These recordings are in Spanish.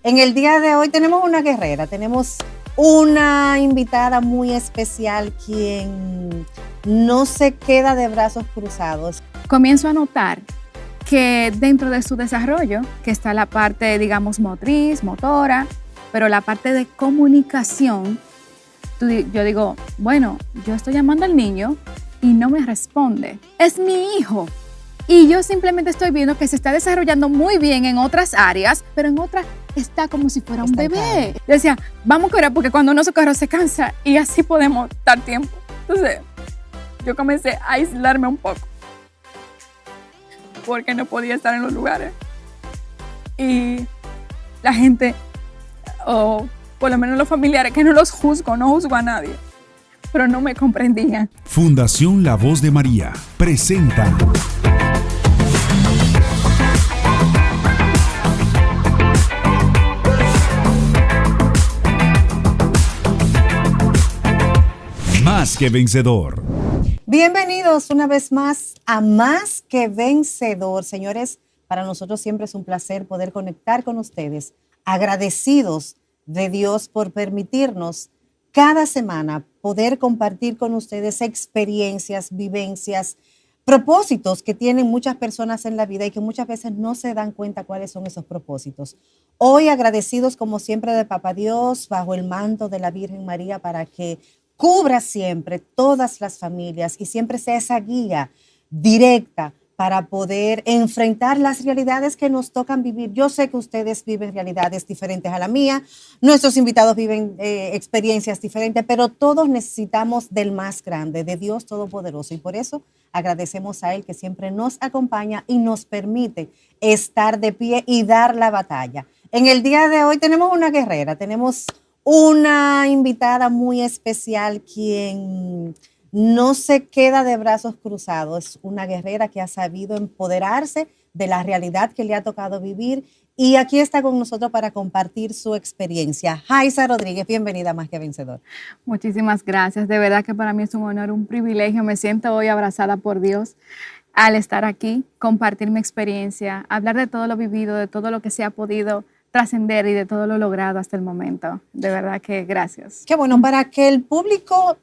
En el día de hoy tenemos una guerrera, tenemos una invitada muy especial quien no se queda de brazos cruzados. Comienzo a notar que dentro de su desarrollo, que está la parte, digamos, motriz, motora, pero la parte de comunicación, yo digo, bueno, yo estoy llamando al niño y no me responde. Es mi hijo. Y yo simplemente estoy viendo que se está desarrollando muy bien en otras áreas, pero en otras está como si fuera un bebé. Yo decía, vamos a correr porque cuando uno se corre se cansa y así podemos dar tiempo. Entonces, yo comencé a aislarme un poco porque no podía estar en los lugares. Y la gente, o por lo menos los familiares, que no los juzgo, no juzgo a nadie, pero no me comprendían. Fundación La Voz de María presenta Más que Vencedor. Bienvenidos una vez más a Más que Vencedor. Señores, para nosotros siempre es un placer poder conectar con ustedes, agradecidos de Dios por permitirnos cada semana poder compartir con ustedes experiencias, vivencias, propósitos que tienen muchas personas en la vida y que muchas veces no se dan cuenta cuáles son esos propósitos. Hoy agradecidos como siempre de Papá Dios, bajo el manto de la Virgen María, para que cubra siempre todas las familias y siempre sea esa guía directa para poder enfrentar las realidades que nos tocan vivir. Yo sé que ustedes viven realidades diferentes a la mía, nuestros invitados viven experiencias diferentes, pero todos necesitamos del más grande, de Dios Todopoderoso, y por eso agradecemos a Él que siempre nos acompaña y nos permite estar de pie y dar la batalla. En el día de hoy tenemos una guerrera, tenemos una invitada muy especial quien no se queda de brazos cruzados. Es una guerrera que ha sabido empoderarse de la realidad que le ha tocado vivir y aquí está con nosotros para compartir su experiencia. Jaiza Rodríguez, bienvenida a Más que Vencedor. Muchísimas gracias. De verdad que para mí es un honor, un privilegio. Me siento hoy abrazada por Dios al estar aquí, compartir mi experiencia, hablar de todo lo vivido, de todo lo que se ha podido trascender y de todo lo logrado hasta el momento. De verdad que gracias. Qué bueno, para que el público,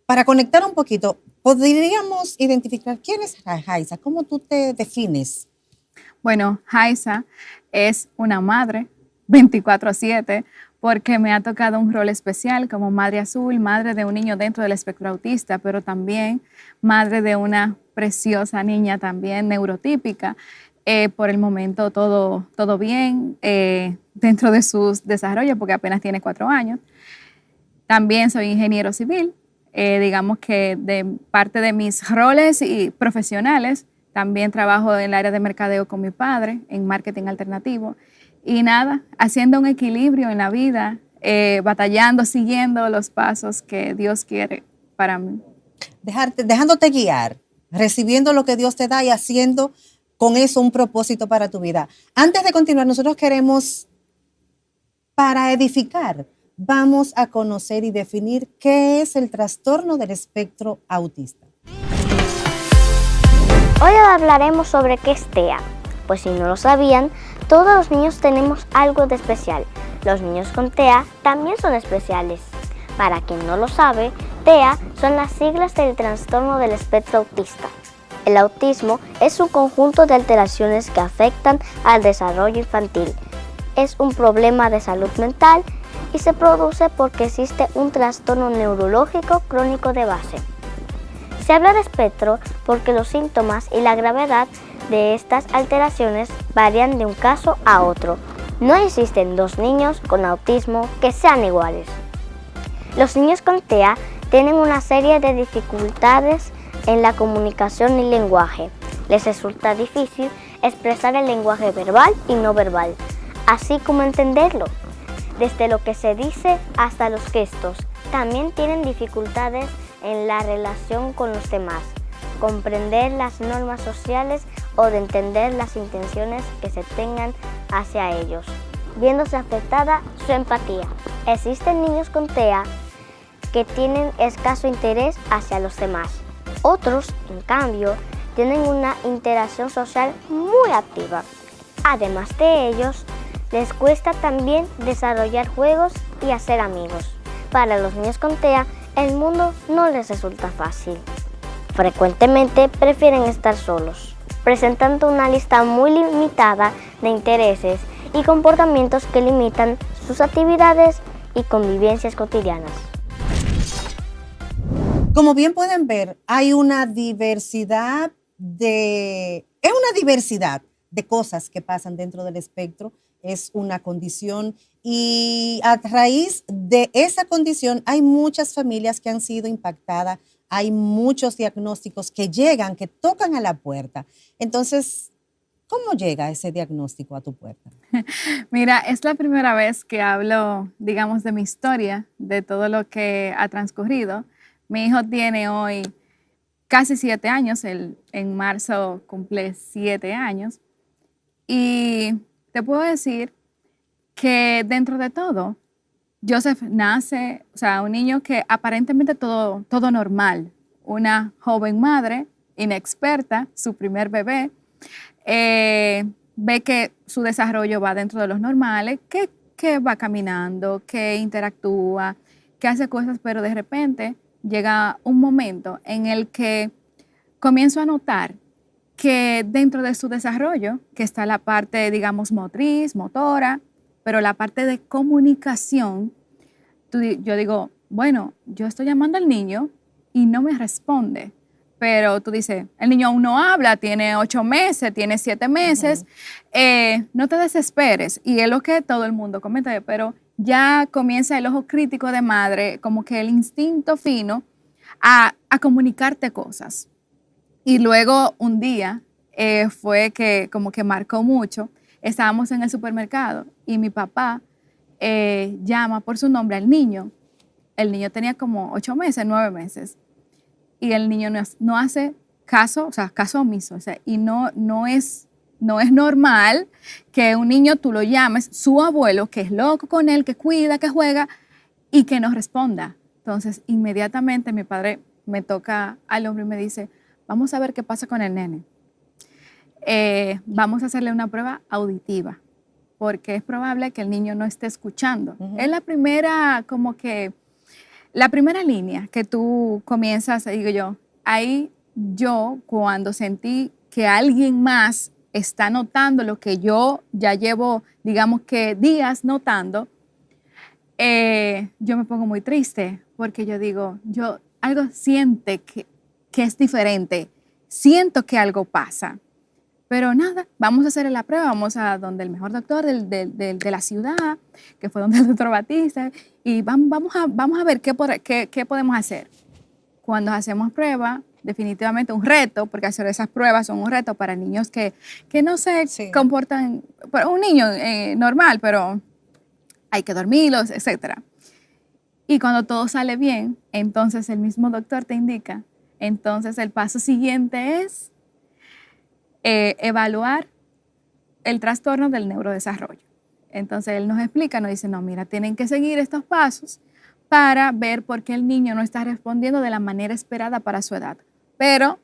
para conectar un poquito, podríamos identificar quién es Jaiza, ¿cómo tú te defines? Bueno, Jaiza es una madre 24/7 porque me ha tocado un rol especial como madre azul, madre de un niño dentro del espectro autista, pero también madre de una preciosa niña también neurotípica. Por el momento todo bien dentro de sus desarrollos porque apenas tiene 4 años. También soy ingeniero civil. Digamos que de parte de mis roles y profesionales, también trabajo en el área de mercadeo con mi padre, en marketing alternativo. Y nada, haciendo un equilibrio en la vida, batallando, siguiendo los pasos que Dios quiere para mí. Dejándote guiar, recibiendo lo que Dios te da y haciendo con eso un propósito para tu vida. Antes de continuar, nosotros queremos, para edificar, vamos a conocer y definir qué es el trastorno del espectro autista. Hoy hablaremos sobre qué es TEA. Pues si no lo sabían, todos los niños tenemos algo de especial. Los niños con TEA también son especiales. Para quien no lo sabe, TEA son las siglas del trastorno del espectro autista. El autismo es un conjunto de alteraciones que afectan al desarrollo infantil. Es un problema de salud mental y se produce porque existe un trastorno neurológico crónico de base. Se habla de espectro porque los síntomas y la gravedad de estas alteraciones varían de un caso a otro. No existen 2 niños con autismo que sean iguales. Los niños con TEA tienen una serie de dificultades en la comunicación y lenguaje. Les resulta difícil expresar el lenguaje verbal y no verbal, así como entenderlo, desde lo que se dice hasta los gestos. También tienen dificultades en la relación con los demás, comprender las normas sociales o de entender las intenciones que se tengan hacia ellos, viéndose afectada su empatía. Existen niños con TEA que tienen escaso interés hacia los demás. Otros, en cambio, tienen una interacción social muy activa. Además de ellos, Les cuesta también desarrollar juegos y hacer amigos. Para los niños con TEA, el mundo no les resulta fácil. Frecuentemente prefieren estar solos, presentando una lista muy limitada de intereses y comportamientos que limitan sus actividades y convivencias cotidianas. Como bien pueden ver, hay una diversidad de cosas que pasan dentro del espectro. Es una condición y a raíz de esa condición hay muchas familias que han sido impactadas, hay muchos diagnósticos que llegan, que tocan a la puerta. Entonces, ¿cómo llega ese diagnóstico a tu puerta? Mira, es la primera vez que hablo, digamos, de mi historia, de todo lo que ha transcurrido. Mi hijo tiene hoy casi 7 años, en marzo cumple 7 años. Y te puedo decir que dentro de todo, Joseph nace, o sea, un niño que aparentemente todo normal, una joven madre inexperta, su primer bebé, ve que su desarrollo va dentro de los normales, que va caminando, que interactúa, que hace cosas, pero de repente llega un momento en el que comienzo a notar que dentro de su desarrollo, que está la parte, digamos, motriz, motora, pero la parte de comunicación, yo digo, bueno, yo estoy llamando al niño y no me responde. Pero tú dices, el niño aún no habla, tiene 8 meses, tiene 7 meses, no te desesperes. Y es lo que todo el mundo comenta, pero ya comienza el ojo crítico de madre, como que el instinto fino a comunicarte cosas. Y luego un día fue que como que marcó mucho. Estábamos en el supermercado y mi papá llama por su nombre al niño. El niño tenía como 8 meses, 9 meses. Y el niño no hace caso, o sea, caso omiso. O sea, y no es normal que un niño tú lo llames, su abuelo, que es loco con él, que cuida, que juega, y que no responda. Entonces, inmediatamente mi padre me toca al hombro y me dice, vamos a ver qué pasa con el nene. Vamos a hacerle una prueba auditiva, porque es probable que el niño no esté escuchando. Es la primera, como que, la primera línea que tú comienzas, digo yo, ahí yo cuando sentí que alguien más está notando lo que yo ya llevo, digamos que días notando, yo me pongo muy triste, porque yo digo, algo siente que es diferente, siento que algo pasa. Pero nada, vamos a hacer la prueba, vamos a donde el mejor doctor de la ciudad, que fue donde el doctor Batista, y vamos a ver qué podemos hacer. Cuando hacemos prueba, definitivamente un reto, porque hacer esas pruebas son un reto para niños que no se comportan, para un niño normal, pero hay que dormirlos, etc. Y cuando todo sale bien, entonces el mismo doctor te indica, entonces el paso siguiente es evaluar el trastorno del neurodesarrollo. Entonces él nos explica, nos dice, no, mira, tienen que seguir estos pasos para ver por qué el niño no está respondiendo de la manera esperada para su edad. Pero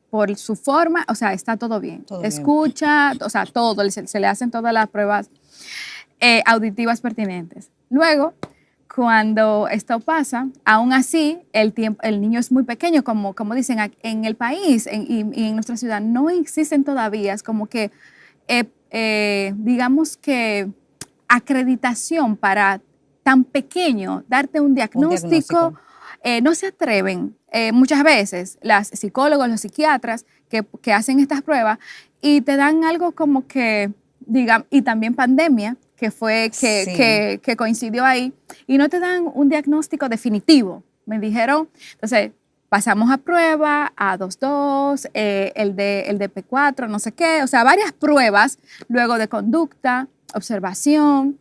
por su forma, o sea, está todo bien. Escucha, o sea, todo, se le hacen todas las pruebas auditivas pertinentes. Luego, cuando esto pasa, aún así, el niño es muy pequeño, como dicen en el país y en nuestra ciudad, no existen todavía, es como que, digamos que, acreditación para tan pequeño, darte un diagnóstico. No se atreven muchas veces los psicólogos, los psiquiatras que hacen estas pruebas y te dan algo como que, digamos, y también pandemia, que fue que coincidió ahí, y no te dan un diagnóstico definitivo. Me dijeron, entonces, pasamos a prueba, A22, el de P4, no sé qué, o sea, varias pruebas, luego de conducta, observación,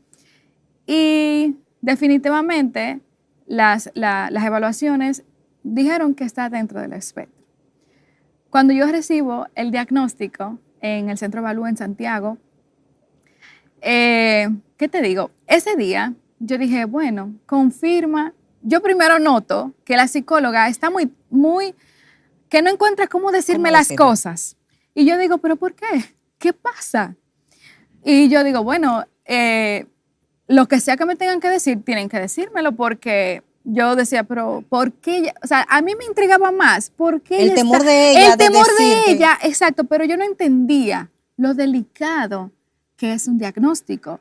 y definitivamente las evaluaciones dijeron que está dentro del espectro. Cuando yo recibo el diagnóstico en el Centro Balú en Santiago, ¿qué te digo? Ese día yo dije, bueno, confirma. Yo primero noto que la psicóloga está muy, que no encuentra cómo decirme las cosas. Y yo digo, ¿pero por qué? ¿Qué pasa? Y yo digo, bueno, lo que sea que me tengan que decir, tienen que decírmelo, porque yo decía, pero ¿por qué ella? O sea, a mí me intrigaba más, ¿por qué El temor de ella. El temor de decirte. ella, exacto, pero yo no entendía lo delicado que es un diagnóstico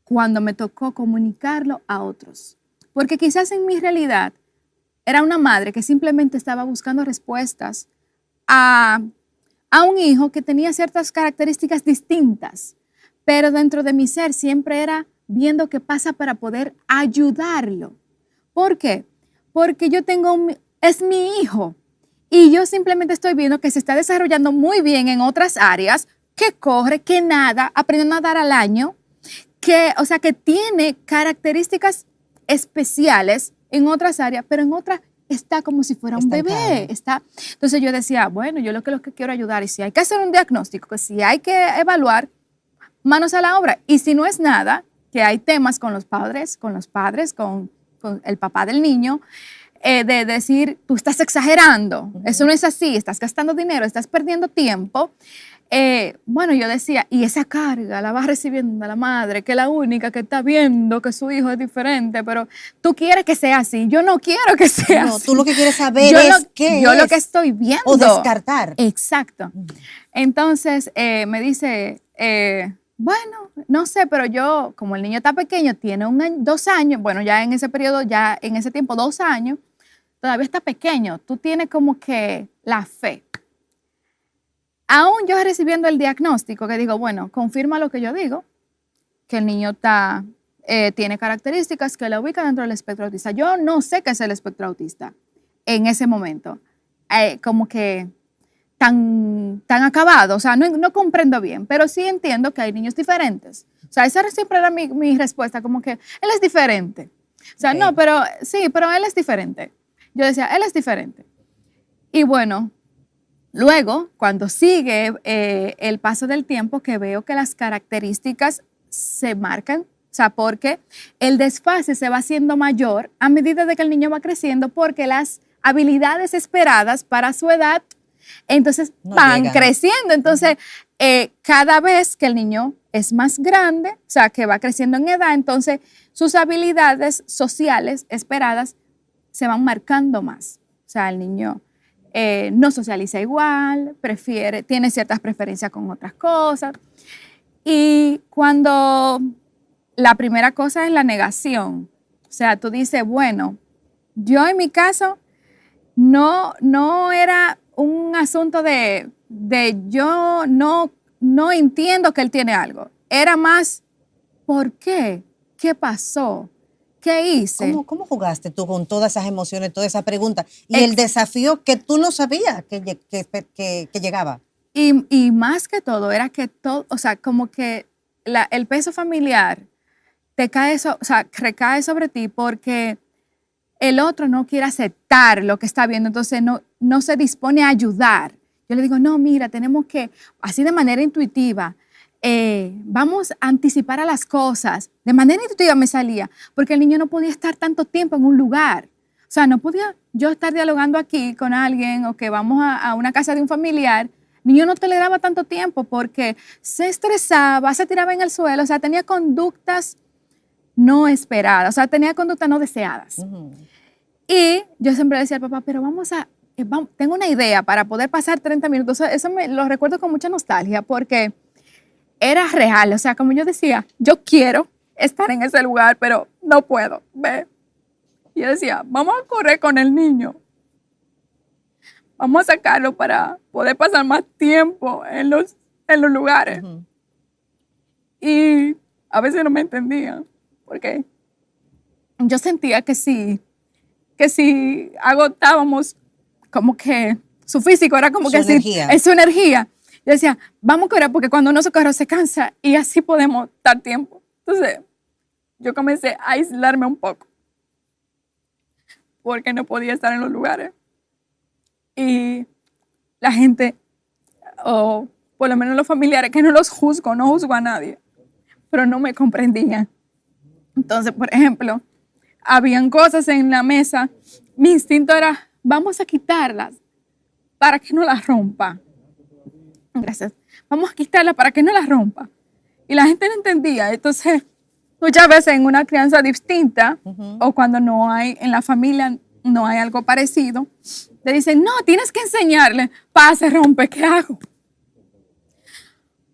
cuando me tocó comunicarlo a otros. Porque quizás en mi realidad era una madre que simplemente estaba buscando respuestas a un hijo que tenía ciertas características distintas, pero dentro de mi ser siempre era viendo qué pasa para poder ayudarlo. ¿Por qué? Porque es mi hijo y yo simplemente estoy viendo que se está desarrollando muy bien en otras áreas, que corre, que nada, aprendiendo a nadar al año, o sea, que tiene características especiales en otras áreas, pero en otras está como si fuera un bebé. Entonces yo decía, bueno, yo lo que quiero ayudar, y si hay que hacer un diagnóstico, que si hay que evaluar, manos a la obra. Y si no es nada, que hay temas con los padres, con el papá del niño, de decir, tú estás exagerando, eso no es así, estás gastando dinero, estás perdiendo tiempo. Bueno, yo decía, y esa carga la va recibiendo la madre, que es la única que está viendo que su hijo es diferente, pero tú quieres que sea así. Yo no quiero que sea así. Tú lo que quieres saber es qué yo es. Lo que estoy viendo. O descartar. Exacto. Entonces, me dice, bueno, no sé, pero yo, como el niño está pequeño, tiene 2 años, bueno, ya en ese periodo, ya en ese tiempo, 2 años, todavía está pequeño. Tú tienes como que la fe. Aún yo recibiendo el diagnóstico, que digo, bueno, confirma lo que yo digo, que el niño tiene características que lo ubican dentro del espectro autista. Yo no sé qué es el espectro autista en ese momento, como que tan acabado, o sea, no comprendo bien, pero sí entiendo que hay niños diferentes. O sea, esa siempre era mi respuesta, como que él es diferente. O sea, no, pero sí, pero él es diferente. Yo decía, él es diferente. Y bueno, luego, cuando sigue el paso del tiempo, que veo que las características se marcan, o sea, porque el desfase se va haciendo mayor a medida de que el niño va creciendo, porque las habilidades esperadas para su edad, entonces van creciendo. Entonces, cada vez que el niño es más grande, o sea, que va creciendo en edad, entonces sus habilidades sociales esperadas se van marcando más. O sea, el niño no socializa igual, tiene ciertas preferencias con otras cosas. Y cuando la primera cosa es la negación, o sea, tú dices, bueno, yo en mi caso no era un asunto de yo no entiendo que él tiene algo. Era más, ¿por qué? ¿Qué pasó? ¿Qué hice? ¿Cómo jugaste tú con todas esas emociones, toda esa pregunta? Y el desafío que tú no sabías que llegaba. Y más que todo, era que todo, o sea, como que el peso familiar recae sobre ti porque el otro no quiere aceptar lo que está viendo, entonces no se dispone a ayudar. Yo le digo, no, mira, tenemos que, así de manera intuitiva, vamos a anticipar a las cosas. De manera intuitiva me salía, porque el niño no podía estar tanto tiempo en un lugar. O sea, no podía yo estar dialogando aquí con alguien o que vamos a una casa de un familiar. El niño no toleraba tanto tiempo porque se estresaba, se tiraba en el suelo, o sea, tenía conductas no esperadas, o sea, tenía conductas no deseadas. Y yo siempre decía al papá, pero tengo una idea para poder pasar 30 minutos. Eso lo recuerdo con mucha nostalgia porque era real, o sea, como yo decía, yo quiero estar en ese lugar, pero no puedo, ¿ve? Y yo decía, vamos a correr con el niño, vamos a sacarlo para poder pasar más tiempo en los lugares. Y a veces no me entendían, porque yo sentía que si agotábamos, como que su físico era como que es su energía. Yo decía, vamos a correr porque cuando uno se corre se cansa y así podemos dar tiempo. Entonces, yo comencé a aislarme un poco porque no podía estar en los lugares. Y la gente, o por lo menos los familiares, que no juzgo a nadie, pero no me comprendían. Entonces, por ejemplo, habían cosas en la mesa, mi instinto era, vamos a quitarlas para que no las rompa. Gracias. Vamos a quitarla para que no la rompa. Y la gente no entendía. Entonces, muchas veces en una crianza distinta o cuando no hay, en la familia no hay algo parecido, le dicen, no, tienes que enseñarle, se rompe, ¿qué hago?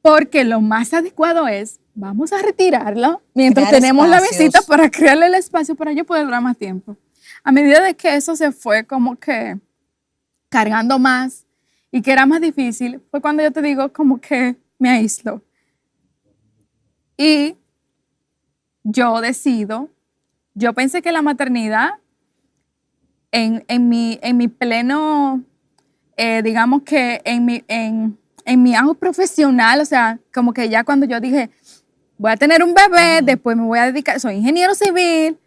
Porque lo más adecuado es, vamos a retirarlo mientras tenemos la visita para crearle el espacio para yo poder durar más tiempo. A medida de que eso se fue como que cargando más y que era más difícil, fue cuando yo te digo como que me aíslo. Y yo decido, yo pensé que la maternidad en mi pleno, digamos que en mi auge profesional, o sea, como que ya cuando yo dije, voy a tener un bebé, después me voy a dedicar, soy ingeniero civil,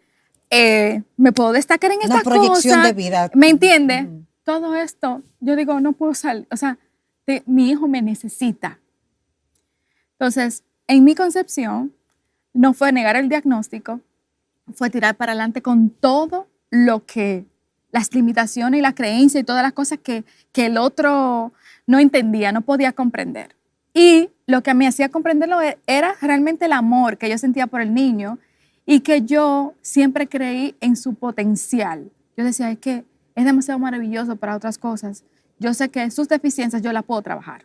me puedo destacar en esta cosa. Una proyección de vida. ¿Me entiendes? Todo esto, yo digo, no puedo salir, o sea, mi hijo me necesita. Entonces, en mi concepción, no fue negar el diagnóstico, fue tirar para adelante con todo lo que, las limitaciones y la creencia y todas las cosas que el otro no entendía, no podía comprender. Y lo que me hacía comprenderlo era realmente el amor que yo sentía por el niño y que yo siempre creí en su potencial. Yo decía, es que es demasiado maravilloso para otras cosas. Yo sé que sus deficiencias yo las puedo trabajar.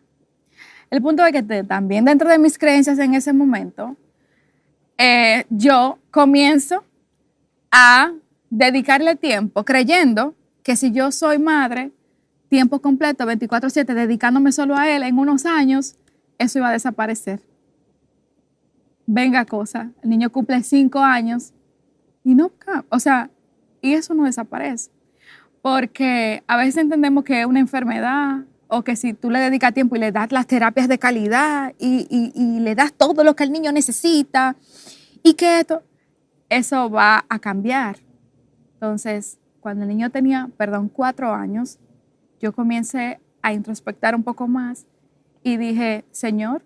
El punto es que también dentro de mis creencias en ese momento, yo comienzo a dedicarle tiempo creyendo que si yo soy madre, tiempo completo, 24/7, dedicándome solo a él en unos años, eso iba a desaparecer. Venga cosa, el niño cumple 5 años y no, o sea, y eso no desaparece. Porque a veces entendemos que es una enfermedad o que si tú le dedicas tiempo y le das las terapias de calidad y le das todo lo que el niño necesita y que eso va a cambiar. Entonces, cuando el niño tenía, 4 años, yo comencé a introspectar un poco más y dije, Señor,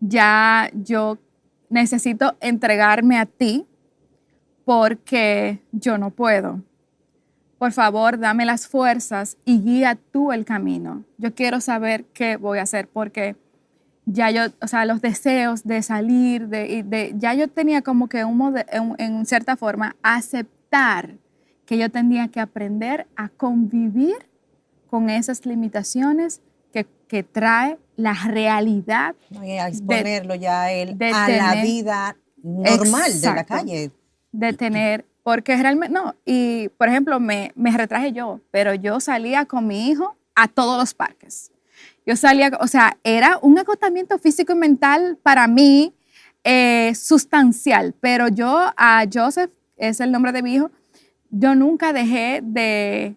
ya yo necesito entregarme a ti porque yo no puedo. Por favor, dame las fuerzas y guía tú el camino. Yo quiero saber qué voy a hacer porque ya yo, o sea, los deseos de salir, ya yo tenía como que en cierta forma aceptar que yo tenía que aprender a convivir con esas limitaciones que trae la realidad. Y a exponerlo ya a él a la vida normal de la calle. De tener, porque realmente, no, y por ejemplo, me retraje yo, pero yo salía con mi hijo a todos los parques. Yo salía, o sea, era un agotamiento físico y mental para mí sustancial, pero yo a Joseph, es el nombre de mi hijo, yo nunca dejé de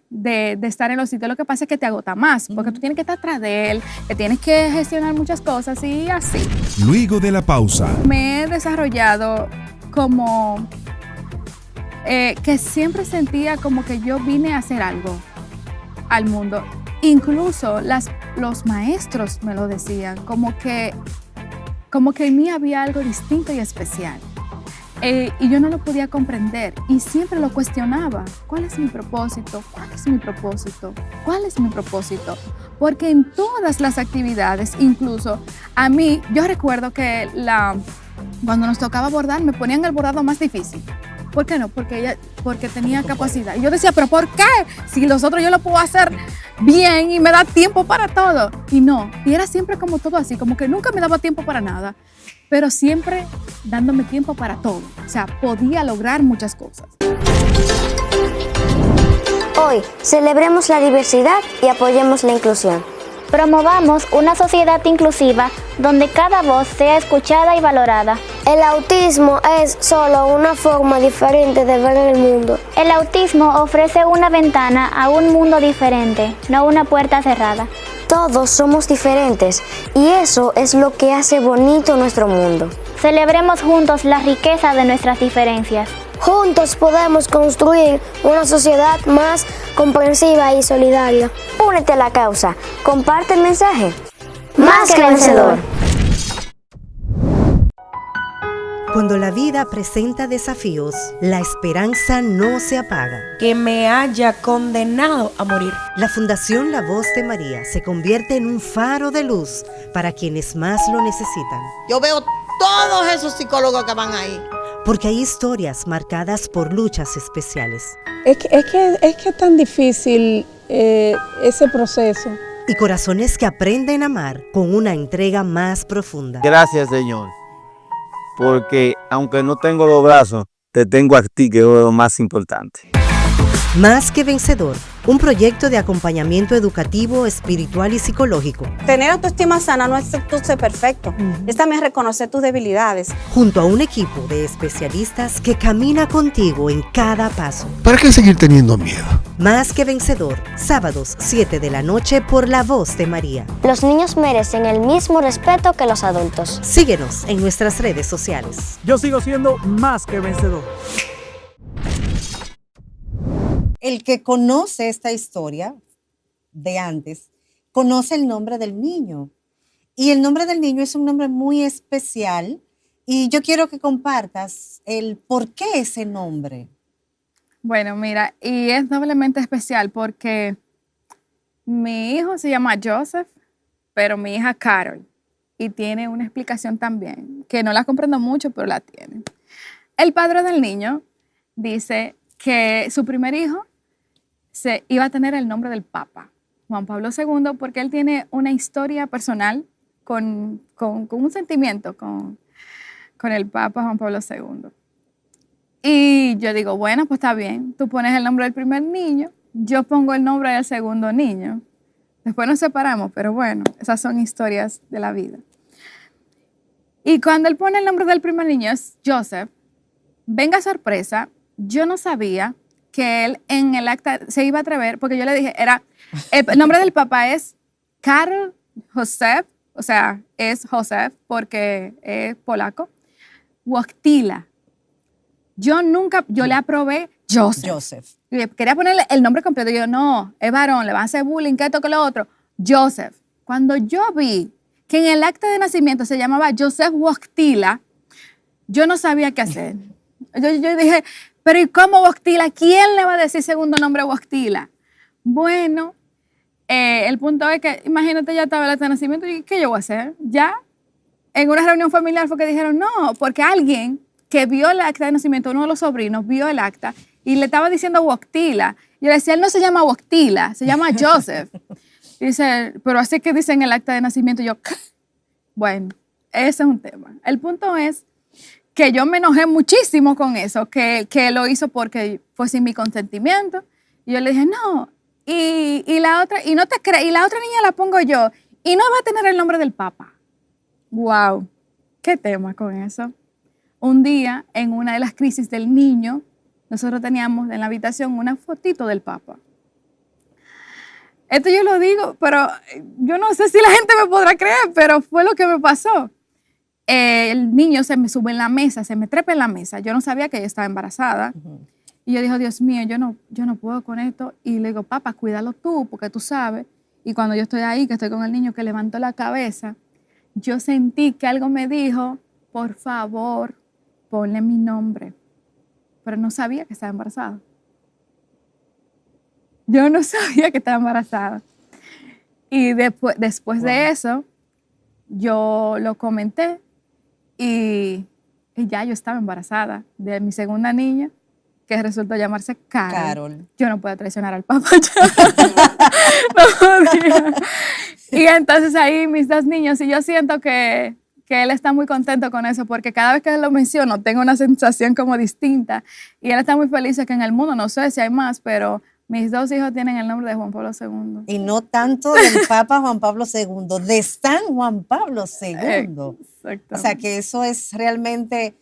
estar en los sitios. Lo que pasa es que te agota más, porque tú tienes que estar atrás de él, que tienes que gestionar muchas cosas y así. Luego de la pausa. Me he desarrollado como que siempre sentía como que yo vine a hacer algo al mundo. Incluso los maestros me lo decían, como que en mí había algo distinto y especial. Y yo no lo podía comprender y siempre lo cuestionaba. ¿Cuál es mi propósito? ¿Cuál es mi propósito? ¿Cuál es mi propósito? Porque en todas las actividades, incluso a mí, yo recuerdo que cuando nos tocaba bordar, me ponían el bordado más difícil. ¿Por qué no? Porque tenía capacidad. Y yo decía, ¿pero por qué? Si los otros yo lo puedo hacer bien y me da tiempo para todo. Y no, y era siempre como todo así, como que nunca me daba tiempo para nada, pero siempre dándome tiempo para todo. O sea, podía lograr muchas cosas. Hoy celebremos la diversidad y apoyemos la inclusión. Promovamos una sociedad inclusiva donde cada voz sea escuchada y valorada. El autismo es solo una forma diferente de ver el mundo. El autismo ofrece una ventana a un mundo diferente, no una puerta cerrada. Todos somos diferentes y eso es lo que hace bonito nuestro mundo. Celebremos juntos la riqueza de nuestras diferencias. Juntos podemos construir una sociedad más comprensiva y solidaria. Únete a la causa. Comparte el mensaje. Más que vencedor. Cuando la vida presenta desafíos, la esperanza no se apaga. Que me haya condenado a morir. La Fundación La Voz de María se convierte en un faro de luz para quienes más lo necesitan. Yo veo todos esos psicólogos que van ahí. Porque hay historias marcadas por luchas especiales. Es que es tan difícil ese proceso. Y corazones que aprenden a amar con una entrega más profunda. Gracias, Señor, porque aunque no tengo los brazos, te tengo a ti, que es lo más importante. Más que Vencedor, un proyecto de acompañamiento educativo, espiritual y psicológico. Tener autoestima sana no es tú ser perfecto, es también reconocer tus debilidades. Junto a un equipo de especialistas que camina contigo en cada paso. ¿Para qué seguir teniendo miedo? Más que Vencedor, sábados 7 de la noche por La Voz de María. Los niños merecen el mismo respeto que los adultos. Síguenos en nuestras redes sociales. Yo sigo siendo más que vencedor. El que conoce esta historia de antes, conoce el nombre del niño. Y el nombre del niño es un nombre muy especial. Y yo quiero que compartas el por qué ese nombre. Bueno, mira, y es doblemente especial porque mi hijo se llama Joseph, pero mi hija Carol. Y tiene una explicación también, que no la comprendo mucho, pero la tiene. El padre del niño dice que su primer hijo iba a tener el nombre del Papa, Juan Pablo II, porque él tiene una historia personal con un sentimiento con el Papa Juan Pablo II. Y yo digo, bueno, pues está bien, tú pones el nombre del primer niño, yo pongo el nombre del segundo niño. Después nos separamos, pero bueno, esas son historias de la vida. Y cuando él pone el nombre del primer niño, es Joseph, venga sorpresa, yo no sabía que él en el acta se iba a atrever, porque yo le dije, el nombre del papá es Karol Josef, o sea, es Joseph porque es polaco, Wojtyla. Yo le aprobé Joseph. Quería ponerle el nombre completo. Yo, no, es varón, le van a hacer bullying, que esto, que lo otro. Joseph. Cuando yo vi que en el acta de nacimiento se llamaba Joseph Wojtyla, yo no sabía qué hacer. Yo dije, pero ¿y cómo Wojtyla? ¿Quién le va a decir segundo nombre Wojtyla? Bueno, el punto es que, imagínate, ya estaba el acta de nacimiento y ¿qué yo voy a hacer? Ya, en una reunión familiar fue que dijeron, no, porque alguien que vio el acta de nacimiento, uno de los sobrinos vio el acta y le estaba diciendo Wojtyla. Yo le decía, él no se llama Wojtyla, se llama Joseph. Y dice, pero así que dice en el acta de nacimiento. Yo, ¿qué? Bueno, ese es un tema. El punto es que yo me enojé muchísimo con eso, que lo hizo porque fue sin mi consentimiento. Y yo le dije, no, y la otra, y no te crees, y la otra niña la pongo yo, y no va a tener el nombre del Papa. Wow, qué tema con eso. Un día, en una de las crisis del niño, nosotros teníamos en la habitación una fotito del Papa. Esto yo lo digo, pero yo no sé si la gente me podrá creer, pero fue lo que me pasó. El niño se me sube en la mesa, se me trepa en la mesa. Yo no sabía que ella estaba embarazada. Y yo dije, Dios mío, yo no puedo con esto. Y le digo, papá, cuídalo tú, porque tú sabes. Y cuando yo estoy ahí, que estoy con el niño que levantó la cabeza, yo sentí que algo me dijo, por favor, ponle mi nombre. Pero no sabía que estaba embarazada. Yo no sabía que estaba embarazada. Y después de eso, yo lo comenté y ya yo estaba embarazada de mi segunda niña, que resultó llamarse Carol. Yo no puedo traicionar al papá. No podía. Y entonces ahí mis dos niños, y yo siento que él está muy contento con eso, porque cada vez que lo menciono tengo una sensación como distinta. Y él está muy feliz de que en el mundo, no sé si hay más, pero mis dos hijos tienen el nombre de Juan Pablo II. Y no tanto del Papa Juan Pablo II, de San Juan Pablo II. Exacto. O sea que eso es realmente...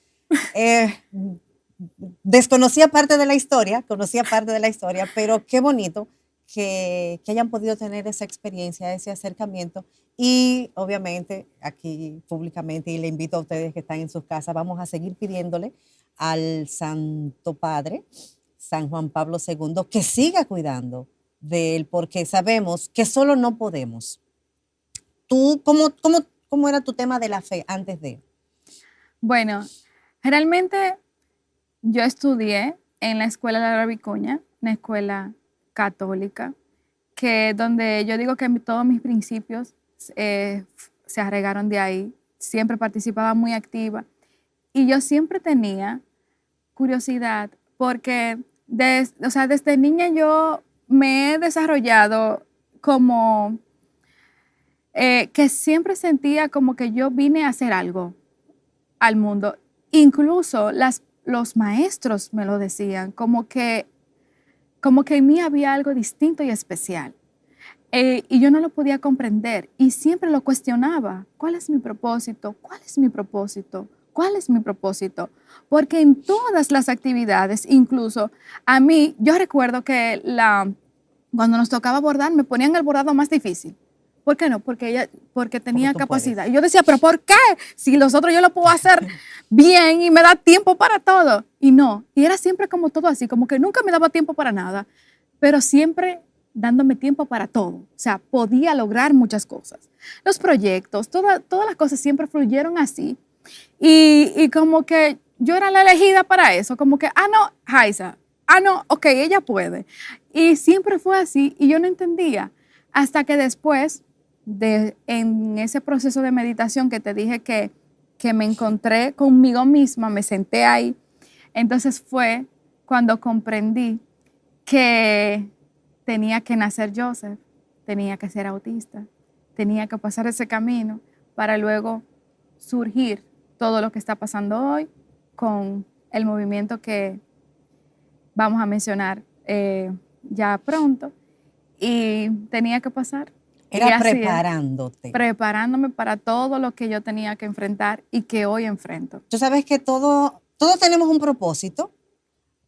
desconocía parte de la historia, conocía parte de la historia, pero qué bonito que hayan podido tener esa experiencia, ese acercamiento. Y obviamente aquí públicamente, y le invito a ustedes que están en sus casas, vamos a seguir pidiéndole al Santo Padre, San Juan Pablo II, que siga cuidando de él, porque sabemos que solo no podemos. ¿Tú cómo era tu tema de la fe antes de? Bueno, Realmente yo estudié en la escuela de la Vicuña, una escuela católica, que donde yo digo que todos mis principios se arraigaron de ahí. Siempre participaba muy activa y yo siempre tenía curiosidad porque desde niña yo me he desarrollado como que siempre sentía como que yo vine a hacer algo al mundo. Incluso los maestros me lo decían, como que en mí había algo distinto y especial. Y yo no lo podía comprender y siempre lo cuestionaba. ¿Cuál es mi propósito? ¿Cuál es mi propósito? ¿Cuál es mi propósito? Porque en todas las actividades, incluso a mí, yo recuerdo que cuando nos tocaba bordar, me ponían el bordado más difícil. ¿Por qué no? Porque tenía capacidad. Puedes. Y yo decía, ¿pero por qué? Si los otros yo lo puedo hacer bien y me da tiempo para todo. Y no, y era siempre como todo así, como que nunca me daba tiempo para nada, pero siempre dándome tiempo para todo. O sea, podía lograr muchas cosas. Los proyectos, todas las cosas siempre fluyeron así. Y como que yo era la elegida para eso, como que, no, Haisa, no, ok, ella puede. Y siempre fue así y yo no entendía. Hasta que después, en ese proceso de meditación que te dije que me encontré conmigo misma, me senté ahí, entonces fue cuando comprendí que tenía que nacer Joseph, tenía que ser autista, tenía que pasar ese camino para luego surgir todo lo que está pasando hoy con el movimiento que vamos a mencionar ya pronto. Y tenía que pasar. Era preparándote. Preparándome para todo lo que yo tenía que enfrentar y que hoy enfrento. Tú sabes que todos tenemos un propósito,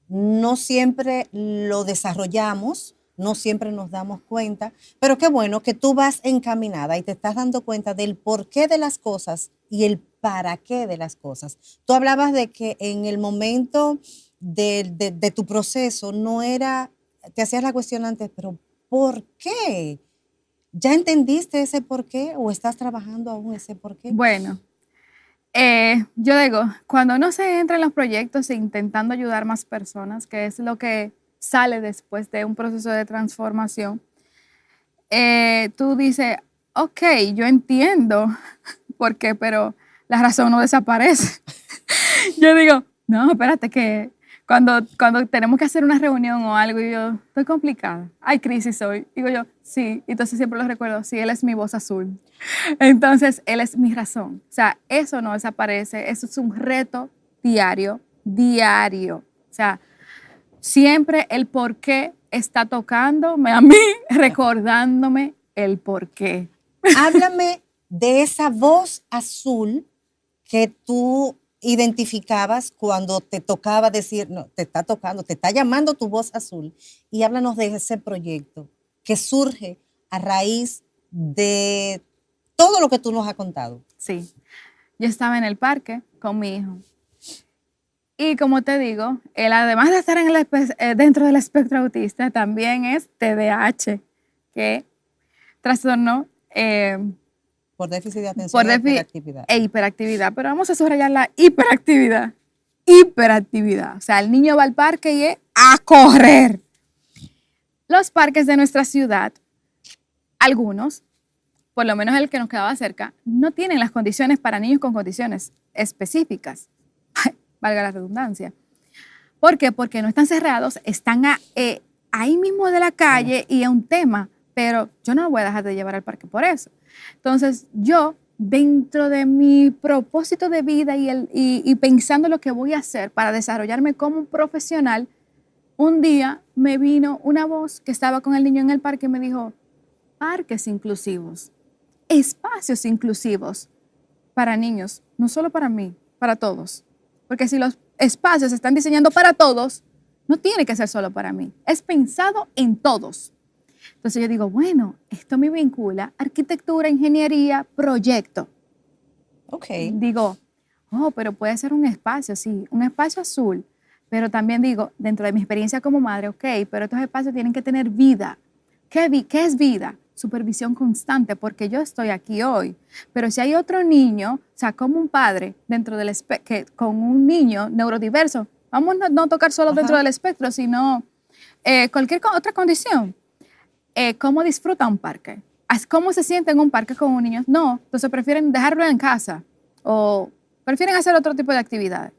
no siempre lo desarrollamos, no siempre nos damos cuenta, pero qué bueno que tú vas encaminada y te estás dando cuenta del porqué de las cosas y el para qué de las cosas. Tú hablabas de que en el momento de tu proceso no era, te hacías la cuestión antes, pero ¿por qué? ¿Ya entendiste ese por qué o estás trabajando aún ese por qué? Bueno, yo digo, cuando uno se entra en los proyectos intentando ayudar más personas, que es lo que sale después de un proceso de transformación, tú dices, ok, yo entiendo por qué, pero la razón no desaparece. Yo digo, no, espérate que cuando tenemos que hacer una reunión o algo, y yo, estoy complicada, hay crisis hoy. Digo yo, sí, entonces siempre lo recuerdo, sí, él es mi voz azul. Entonces, él es mi razón. O sea, eso no desaparece, eso es un reto diario. O sea, siempre el por qué está tocándome a mí, recordándome el por qué. Háblame de esa voz azul que tú identificabas cuando te tocaba decir, no, te está tocando, te está llamando tu voz azul, y háblanos de ese proyecto que surge a raíz de todo lo que tú nos has contado. Sí, yo estaba en el parque con mi hijo y como te digo, él además de estar dentro del espectro autista, también es TDAH, que trastorno por déficit de atención e hiperactividad. Pero vamos a subrayar la hiperactividad. Hiperactividad. O sea, el niño va al parque y es a correr. Los parques de nuestra ciudad, algunos, por lo menos el que nos quedaba cerca, no tienen las condiciones para niños con condiciones específicas. Valga la redundancia. ¿Por qué? Porque no están cerrados, están ahí mismo de la calle y es un tema, pero yo no lo voy a dejar de llevar al parque por eso. Entonces, yo, dentro de mi propósito de vida y pensando lo que voy a hacer para desarrollarme como un profesional, un día me vino una voz que estaba con el niño en el parque y me dijo, parques inclusivos, espacios inclusivos para niños, no solo para mí, para todos. Porque si los espacios se están diseñando para todos, no tiene que ser solo para mí, es pensado en todos. Entonces yo digo, bueno, esto me vincula arquitectura, ingeniería, proyecto. Ok. Digo, pero puede ser un espacio, sí, un espacio azul. Pero también digo, dentro de mi experiencia como madre, ok, pero estos espacios tienen que tener vida. ¿Qué es vida? supervisión constante porque yo estoy aquí hoy. Pero si hay otro niño, o sea, como un padre dentro del con un niño neurodiverso, vamos a no tocar solo dentro del espectro, sino cualquier otra condición. ¿Cómo disfruta un parque? ¿Cómo se siente en un parque con un niño? No, entonces prefieren dejarlo en casa o prefieren hacer otro tipo de actividades.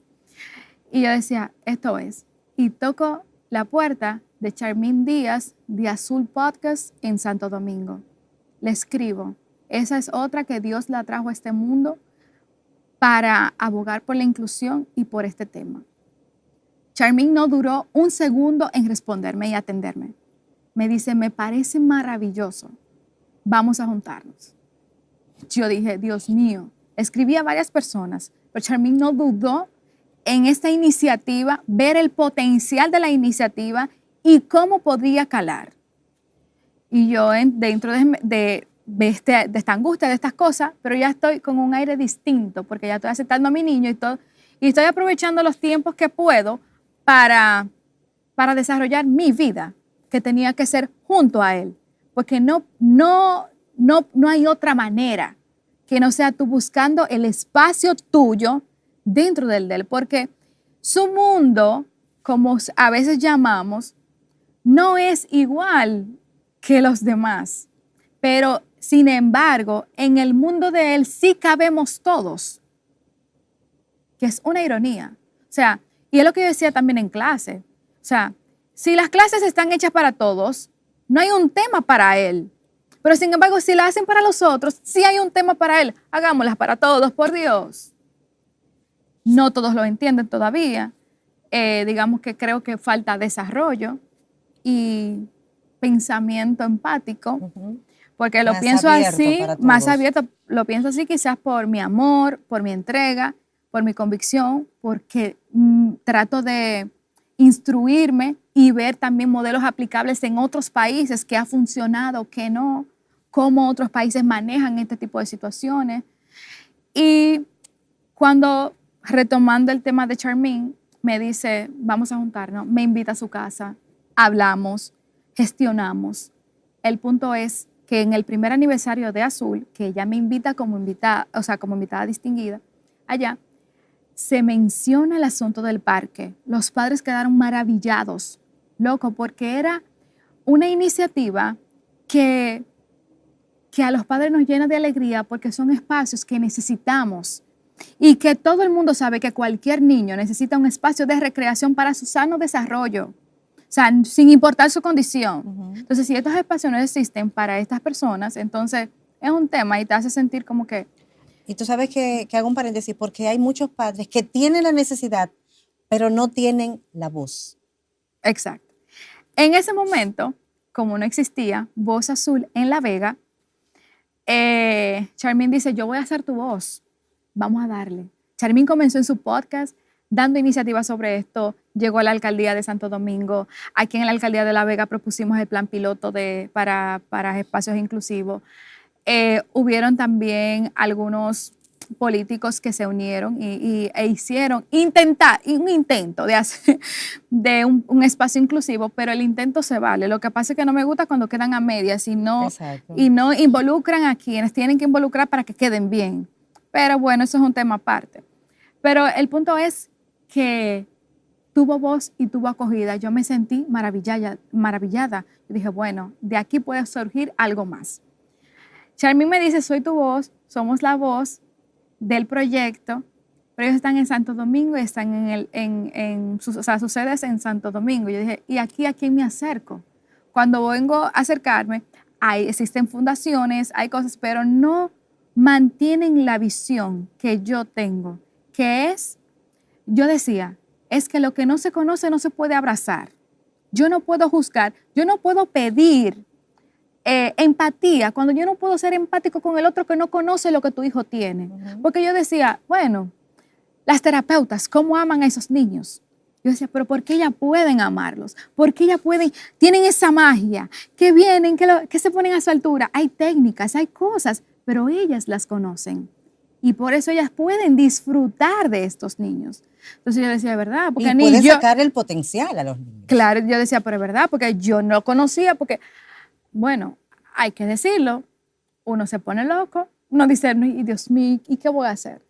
Y yo decía, esto es. Y toco la puerta de Charmín Díaz de Azul Podcast en Santo Domingo. Le escribo. Esa es otra que Dios la trajo a este mundo para abogar por la inclusión y por este tema. Charmín no duró un segundo en responderme y atenderme. Me dice, me parece maravilloso. Vamos a juntarnos. Yo dije, Dios mío. Escribí a varias personas, pero Charmín no dudó en esta iniciativa, ver el potencial de la iniciativa y cómo podría calar. Y yo dentro de esta angustia, de estas cosas, pero ya estoy con un aire distinto, porque ya estoy aceptando a mi niño y todo, y estoy aprovechando los tiempos que puedo para desarrollar mi vida, que tenía que ser junto a él, porque no hay otra manera que no sea tú buscando el espacio tuyo dentro del de él, porque su mundo, como a veces llamamos, no es igual que los demás, pero sin embargo, en el mundo de él sí cabemos todos, que es una ironía. O sea, y es lo que yo decía también en clase, o sea, si las clases están hechas para todos, no hay un tema para él. Pero sin embargo, si la hacen para los otros, sí hay un tema para él. Hagámoslas para todos, por Dios. No todos lo entienden todavía. Digamos que creo que falta desarrollo y pensamiento empático, porque lo pienso así, más abierto, lo pienso así quizás por mi amor, por mi entrega, por mi convicción, porque trato de instruirme y ver también modelos aplicables en otros países, que ha funcionado, que no, cómo otros países manejan este tipo de situaciones. Y cuando, retomando el tema de Charmín, me dice, vamos a juntarnos, me invita a su casa, hablamos, gestionamos. El punto es que en el primer aniversario de Azul, que ella me invita como invitada, o sea, como invitada distinguida, allá, se menciona el asunto del parque. Los padres quedaron maravillados, loco, porque era una iniciativa que a los padres nos llena de alegría porque son espacios que necesitamos y que todo el mundo sabe que cualquier niño necesita un espacio de recreación para su sano desarrollo, o sea, sin importar su condición. Entonces, si estos espacios no existen para estas personas, entonces es un tema y te hace sentir como que... Y tú sabes que hago un paréntesis porque hay muchos padres que tienen la necesidad, pero no tienen la voz. Exacto. En ese momento, como no existía Voz Azul en La Vega, Charmín dice, yo voy a ser tu voz, vamos a darle. Charmín comenzó en su podcast dando iniciativas sobre esto, llegó a la alcaldía de Santo Domingo, aquí en la alcaldía de La Vega propusimos el plan piloto para espacios inclusivos. Hubieron también algunos políticos que se unieron e hicieron un intento de hacer de un espacio inclusivo, pero el intento se vale. Lo que pasa es que no me gusta cuando quedan a medias y no involucran a quienes tienen que involucrar para que queden bien. Pero bueno, eso es un tema aparte. Pero el punto es que tuvo voz y tuvo acogida. Yo me sentí maravillada. Yo dije, bueno, de aquí puede surgir algo más. Charmín me dice, soy tu voz, somos la voz del proyecto, pero ellos están en Santo Domingo y están su sede es en Santo Domingo. Yo dije, ¿y aquí a quién me acerco? Cuando vengo a acercarme, existen fundaciones, hay cosas, pero no mantienen la visión que yo tengo, que es, yo decía, es que lo que no se conoce no se puede abrazar. Yo no puedo juzgar, yo no puedo pedir empatía, cuando yo no puedo ser empático con el otro que no conoce lo que tu hijo tiene. Porque yo decía, bueno, las terapeutas, ¿cómo aman a esos niños? Yo decía, pero ¿por qué ellas pueden amarlos? ¿Por qué ellas tienen esa magia? Que vienen, que se ponen a su altura. Hay técnicas, hay cosas, pero ellas las conocen. Y por eso ellas pueden disfrutar de estos niños. Entonces yo decía, ¿verdad? Porque y pueden sacar el potencial a los niños. Claro, yo decía, pero es verdad, porque yo no conocía, porque... Bueno, hay que decirlo, uno se pone loco, uno dice, "Ay, Dios mío, ¿y qué voy a hacer?".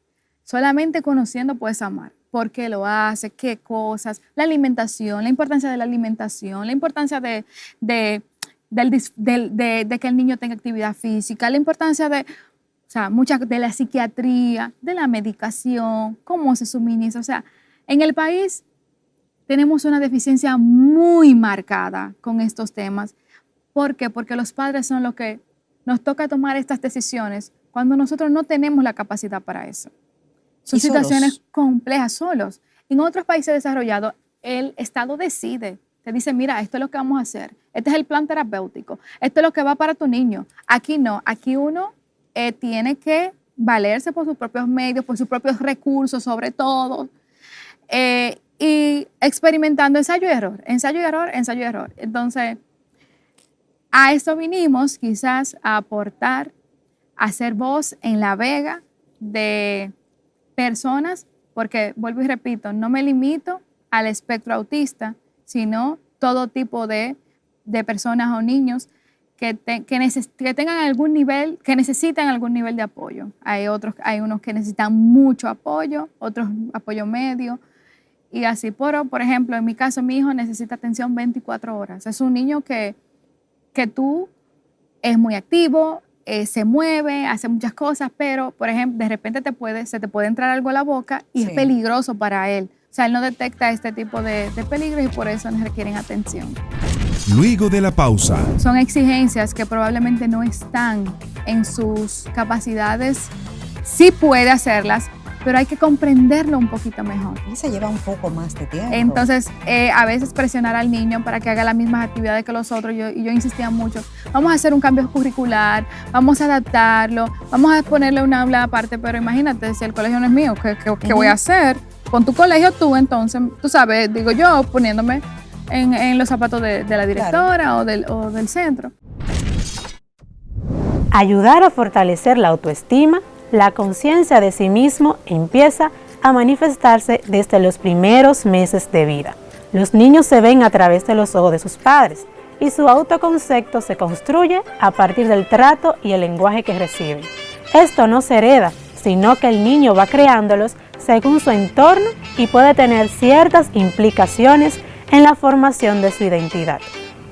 Solamente conociendo puedes amar. ¿Por qué lo hace? ¿Qué cosas? La alimentación, la importancia de la alimentación, la importancia de que el niño tenga actividad física, la importancia de, o sea, de la psiquiatría, de la medicación, cómo se suministra. O sea, en el país tenemos una deficiencia muy marcada con estos temas. ¿Por qué? Porque los padres son los que nos toca tomar estas decisiones cuando nosotros no tenemos la capacidad para eso. Son situaciones complejas solos. En otros países desarrollados, el Estado decide. Te dice, mira, esto es lo que vamos a hacer. Este es el plan terapéutico. Esto es lo que va para tu niño. Aquí no. Aquí uno tiene que valerse por sus propios medios, por sus propios recursos, sobre todo. Y experimentando ensayo y error, ensayo y error, ensayo y error. Entonces, a esto vinimos quizás a aportar, a ser voz en la vega de personas, porque vuelvo y repito, no me limito al espectro autista, sino todo tipo de personas o niños que tengan algún nivel, que necesitan algún nivel de apoyo. Hay unos que necesitan mucho apoyo, otros apoyo medio, y así. Por ejemplo, en mi caso, mi hijo necesita atención 24 horas. Es un niño que es muy activo, se mueve, hace muchas cosas, pero, por ejemplo, de repente se te puede entrar algo a la boca y es peligroso para él. O sea, él no detecta este tipo de peligros y por eso nos requieren atención. Luego de la pausa. Son exigencias que probablemente no están en sus capacidades. Sí puede hacerlas, pero hay que comprenderlo un poquito mejor. Y se lleva un poco más de tiempo. Entonces, a veces presionar al niño para que haga las mismas actividades que los otros. Yo insistía mucho, vamos a hacer un cambio curricular, vamos a adaptarlo, vamos a ponerle una aula aparte, pero imagínate, si el colegio no es mío, ¿qué voy a hacer? Con tu colegio tú, entonces, tú sabes, digo yo, poniéndome en los zapatos de la directora o del centro. Ayudar a fortalecer la autoestima. La conciencia de sí mismo empieza a manifestarse desde los primeros meses de vida. Los niños se ven a través de los ojos de sus padres y su autoconcepto se construye a partir del trato y el lenguaje que reciben. Esto no se hereda, sino que el niño va creándolos según su entorno y puede tener ciertas implicaciones en la formación de su identidad.